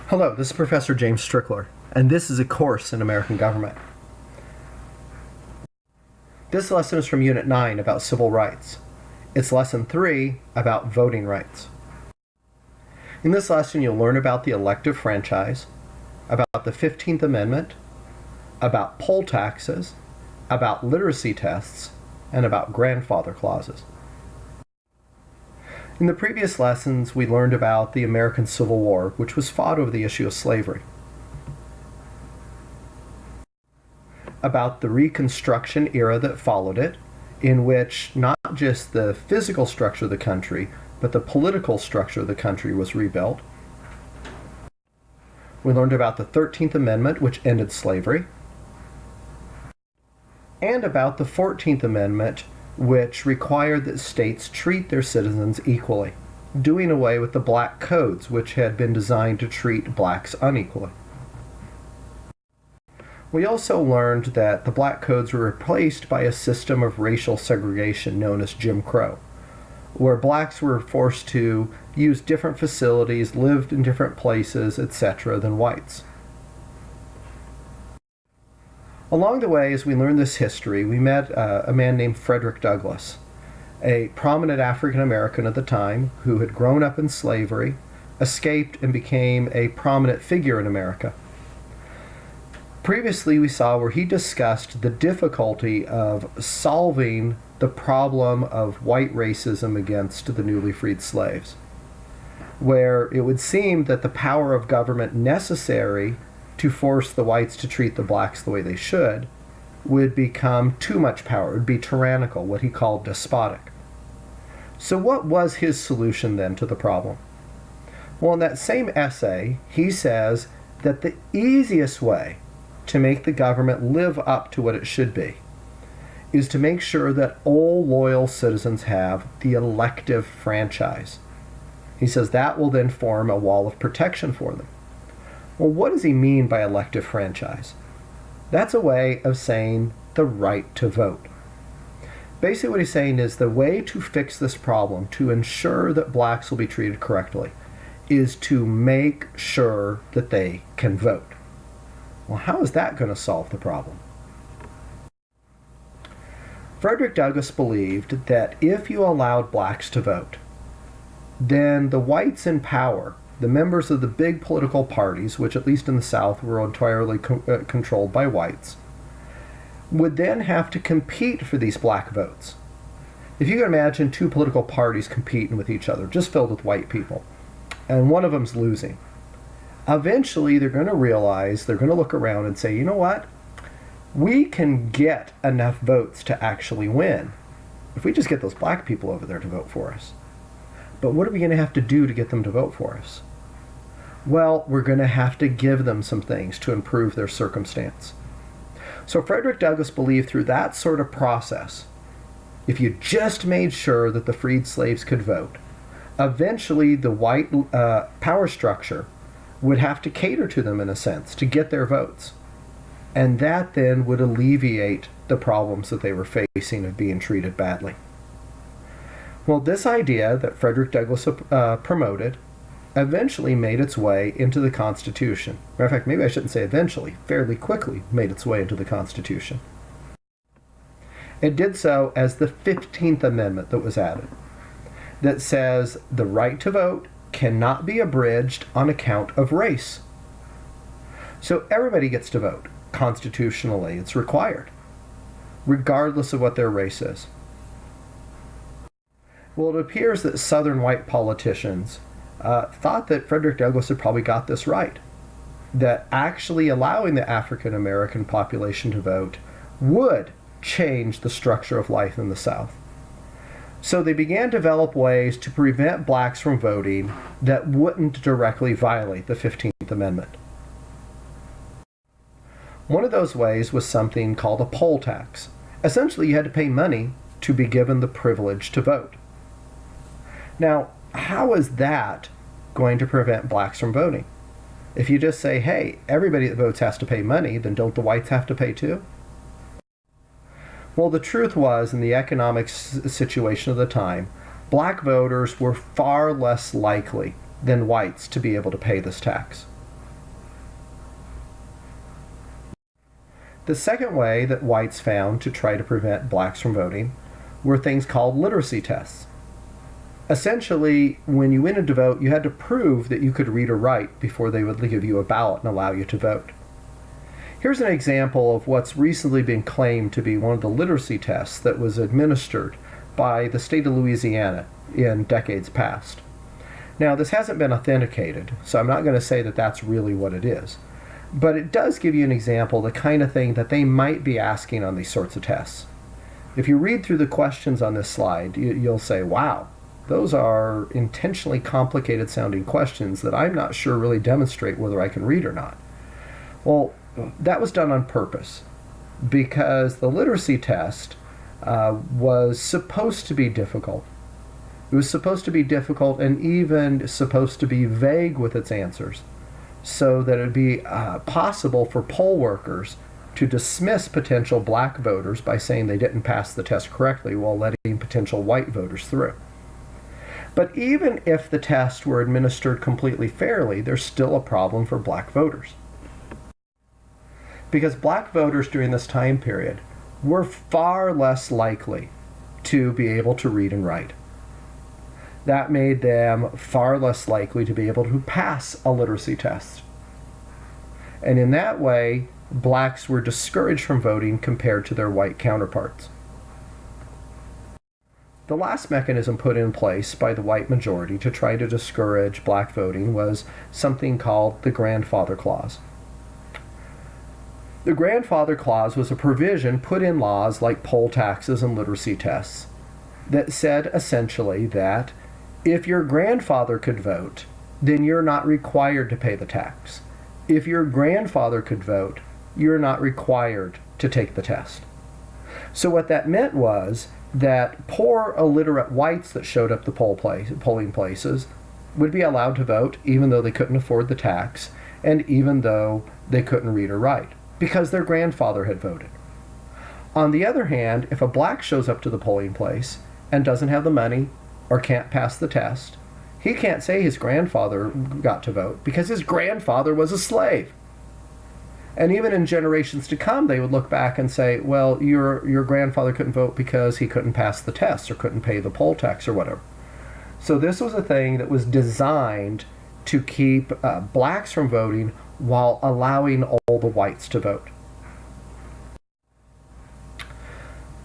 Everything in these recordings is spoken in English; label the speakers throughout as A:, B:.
A: Hello, this is Professor James Strickler, and this is a course in American government. This lesson is from Unit 9 about civil rights. It's Lesson 3 about voting rights. In this lesson, you'll learn about the elective franchise, about the 15th Amendment, about poll taxes, about literacy tests, and about grandfather clauses. In the previous lessons, we learned about the American Civil War, which was fought over the issue of slavery, about the Reconstruction era that followed it, in which not just the physical structure of the country, but the political structure of the country was rebuilt. We learned about the 13th Amendment, which ended slavery, and about the 14th Amendment, which required that states treat their citizens equally, doing away with the black codes, which had been designed to treat blacks unequally. We also learned that the black codes were replaced by a system of racial segregation known as Jim Crow, where blacks were forced to use different facilities, lived in different places, etc., than whites. Along the way, as we learned this history, we met a man named Frederick Douglass, a prominent African American at the time who had grown up in slavery, escaped, and became a prominent figure in America. Previously, we saw where he discussed the difficulty of solving the problem of white racism against the newly freed slaves, where it would seem that the power of government necessary to force the whites to treat the blacks the way they should would become too much power. It would be tyrannical, what he called despotic. So what was his solution then to the problem? Well, in that same essay, he says that the easiest way to make the government live up to what it should be is to make sure that all loyal citizens have the elective franchise. He says that will then form a wall of protection for them. Well, what does he mean by elective franchise? That's a way of saying the right to vote. Basically what he's saying is the way to fix this problem, to ensure that blacks will be treated correctly, is to make sure that they can vote. Well, how is that going to solve the problem? Frederick Douglass believed that if you allowed blacks to vote, then the whites in power, the members of the big political parties, which at least in the South were entirely controlled by whites, would then have to compete for these black votes. If you can imagine two political parties competing with each other, just filled with white people, and one of them's losing, eventually they're going to realize, they're going to look around and say, you know what? We can get enough votes to actually win if we just get those black people over there to vote for us. But what are we going to have to do to get them to vote for us? Well, we're going to have to give them some things to improve their circumstance. So Frederick Douglass believed through that sort of process, if you just made sure that the freed slaves could vote, eventually the white power structure would have to cater to them in a sense to get their votes. And that then would alleviate the problems that they were facing of being treated badly. Well, this idea that Frederick Douglass promoted eventually made its way into the Constitution. Matter of fact, maybe I shouldn't say eventually, fairly quickly made its way into the Constitution. It did so as the 15th Amendment that was added, that says the right to vote cannot be abridged on account of race. So everybody gets to vote. Constitutionally, it's required, regardless of what their race is. Well, it appears that Southern white politicians thought that Frederick Douglass had probably got this right, that actually allowing the African American population to vote would change the structure of life in the South. So they began to develop ways to prevent blacks from voting that wouldn't directly violate the 15th Amendment. One of those ways was something called a poll tax. Essentially, you had to pay money to be given the privilege to vote. Now, how is that going to prevent blacks from voting? If you just say, hey, everybody that votes has to pay money, then don't the whites have to pay too? Well, the truth was, in the economic situation of the time, black voters were far less likely than whites to be able to pay this tax. The second way that whites found to try to prevent blacks from voting were things called literacy tests. Essentially, when you went in to vote, you had to prove that you could read or write before they would give you a ballot and allow you to vote. Here's an example of what's recently been claimed to be one of the literacy tests that was administered by the state of Louisiana in decades past. Now, this hasn't been authenticated, so I'm not going to say that that's really what it is. But it does give you an example of the kind of thing that they might be asking on these sorts of tests. If you read through the questions on this slide, you'll say, wow, those are intentionally complicated sounding questions that I'm not sure really demonstrate whether I can read or not. Well, that was done on purpose because the literacy test was supposed to be difficult. It was supposed to be difficult and even supposed to be vague with its answers so that it would be possible for poll workers to dismiss potential black voters by saying they didn't pass the test correctly while letting potential white voters through. But even if the test were administered completely fairly, there's still a problem for black voters. Because black voters during this time period were far less likely to be able to read and write. That made them far less likely to be able to pass a literacy test. And in that way, blacks were discouraged from voting compared to their white counterparts. The last mechanism put in place by the white majority to try to discourage black voting was something called the Grandfather Clause. The Grandfather Clause was a provision put in laws like poll taxes and literacy tests that said essentially that if your grandfather could vote, then you're not required to pay the tax. If your grandfather could vote, you're not required to take the test. So what that meant was that poor illiterate whites that showed up to polling places would be allowed to vote even though they couldn't afford the tax and even though they couldn't read or write because their grandfather had voted. On the other hand, if a black shows up to the polling place and doesn't have the money or can't pass the test, he can't say his grandfather got to vote because his grandfather was a slave. And even in generations to come, they would look back and say, well, your grandfather couldn't vote because he couldn't pass the test or couldn't pay the poll tax or whatever. So this was a thing that was designed to keep blacks from voting while allowing all the whites to vote.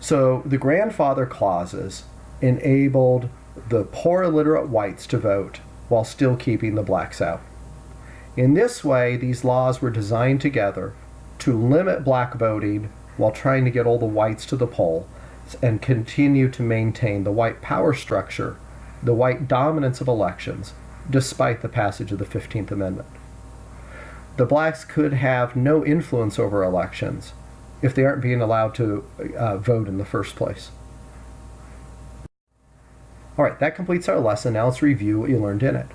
A: So the grandfather clauses enabled the poor illiterate whites to vote while still keeping the blacks out. In this way, these laws were designed together to limit black voting while trying to get all the whites to the poll and continue to maintain the white power structure, the white dominance of elections, despite the passage of the 15th Amendment. The blacks could have no influence over elections if they aren't being allowed to vote in the first place. All right, that completes our lesson. Now let's review what you learned in it.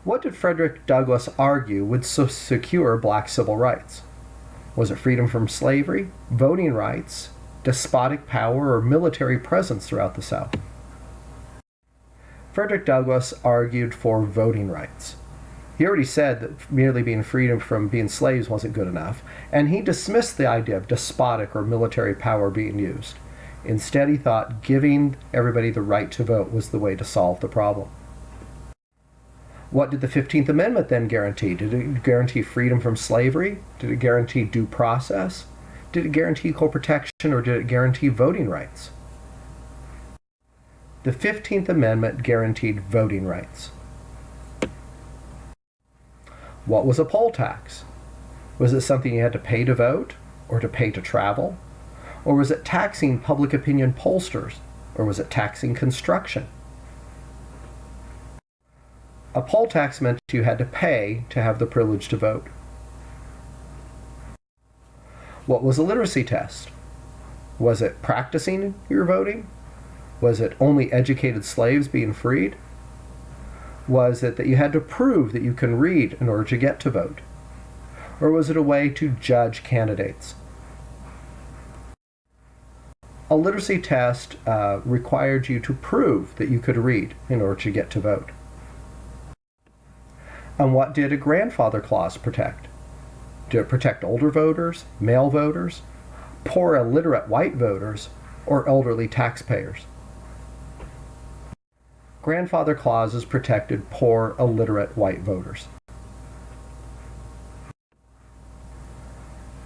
A: What did Frederick Douglass argue would secure black civil rights? Was it freedom from slavery, voting rights, despotic power, or military presence throughout the South? Frederick Douglass argued for voting rights. He already said that merely being freedom from being slaves wasn't good enough, and he dismissed the idea of despotic or military power being used. Instead, he thought giving everybody the right to vote was the way to solve the problem. What did the 15th Amendment then guarantee? Did it guarantee freedom from slavery? Did it guarantee due process? Did it guarantee equal protection, or did it guarantee voting rights? The 15th Amendment guaranteed voting rights. What was a poll tax? Was it something you had to pay to vote, or to pay to travel? Or was it taxing public opinion pollsters? Or was it taxing construction? A poll tax meant you had to pay to have the privilege to vote. What was a literacy test? Was it practicing your voting? Was it only educated slaves being freed? Was it that you had to prove that you can read in order to get to vote? Or was it a way to judge candidates? A literacy test required you to prove that you could read in order to get to vote. And what did a grandfather clause protect? Do it protect older voters, male voters, poor illiterate white voters, or elderly taxpayers? Grandfather clauses protected poor illiterate white voters.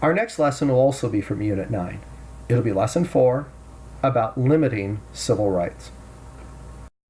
A: Our next lesson will also be from Unit 9. It'll be Lesson 4 about limiting civil rights.